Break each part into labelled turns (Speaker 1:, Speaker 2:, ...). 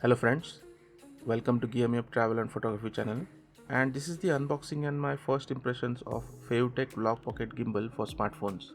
Speaker 1: Hello friends, welcome to Gear Me Up Travel and Photography channel, and this is the unboxing and my first impressions of Feutech Vlog Pocket Gimbal for smartphones.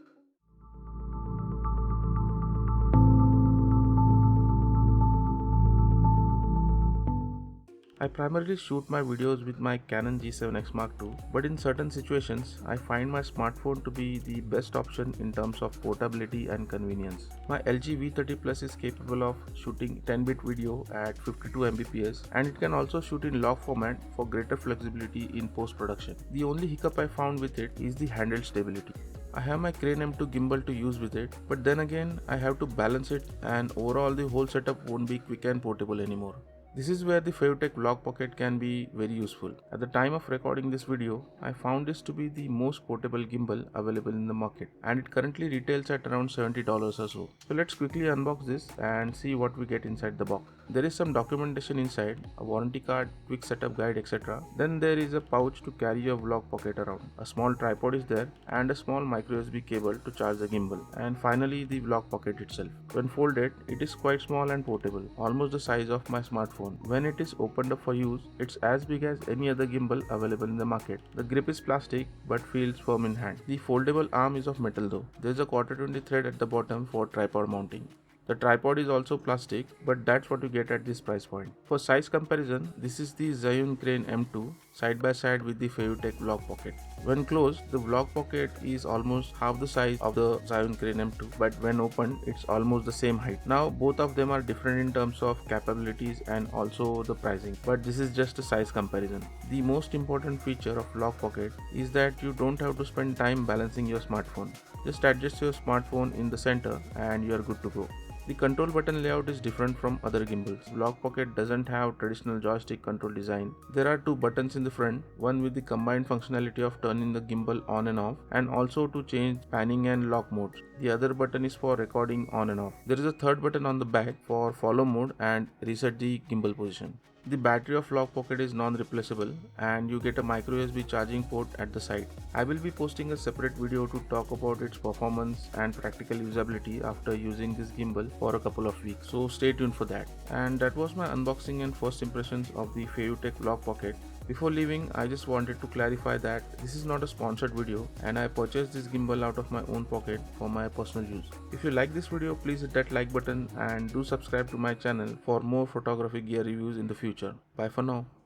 Speaker 1: I primarily shoot my videos with my Canon G7X Mark II, but in certain situations, I find my smartphone to be the best option in terms of portability and convenience. My LG V30 Plus is capable of shooting 10-bit video at 52 Mbps, and it can also shoot in log format for greater flexibility in post-production. The only hiccup I found with it is the handheld stability. I have my Crane M2 gimbal to use with it, but then again I have to balance it, and overall the whole setup won't be quick and portable anymore. This is where the Feutech Vlog Pocket can be very useful. At the time of recording this video, I found this to be the most portable gimbal available in the market, and it currently retails at around $70 or so. So let's quickly unbox this and see what we get inside the box. There is some documentation inside, a warranty card, quick setup guide, etc. Then there is a pouch to carry your Vlog Pocket around. A small tripod is there and a small micro USB cable to charge the gimbal. And finally the Vlog Pocket itself. When folded, it is quite small and portable, almost the size of my smartphone. When it is opened up for use, it's as big as any other gimbal available in the market. The grip is plastic but feels firm in hand. The foldable arm is of metal though. There is a quarter 20 thread at the bottom for tripod mounting. The tripod is also plastic, but that's what you get at this price point. For size comparison, this is the Zhiyun Crane M2 side by side with the Feutech Vlog Pocket. When closed, the Vlog Pocket is almost half the size of the Zhiyun Crane M2, but when opened, it's almost the same height. Now, both of them are different in terms of capabilities and also the pricing, but this is just a size comparison. The most important feature of Vlog Pocket is that you don't have to spend time balancing your smartphone. Just adjust your smartphone in the center and you are good to go. The control button layout is different from other gimbals. Vlog Pocket doesn't have traditional joystick control design. There are two buttons in the front, one with the combined functionality of turning the gimbal on and off, and also to change panning and lock modes. The other button is for recording on and off. There is a third button on the back for follow mode and reset the gimbal position. The battery of Vlog Pocket is non-replaceable and you get a micro USB charging port at the side. I will be posting a separate video to talk about its performance and practical usability after using this gimbal for a couple of weeks, so stay tuned for that. And that was my unboxing and first impressions of the Feutech Vlog Pocket. Before leaving, I just wanted to clarify that this is not a sponsored video and I purchased this gimbal out of my own pocket for my personal use. If you like this video, please hit that like button and do subscribe to my channel for more photography gear reviews in the future. Bye for now.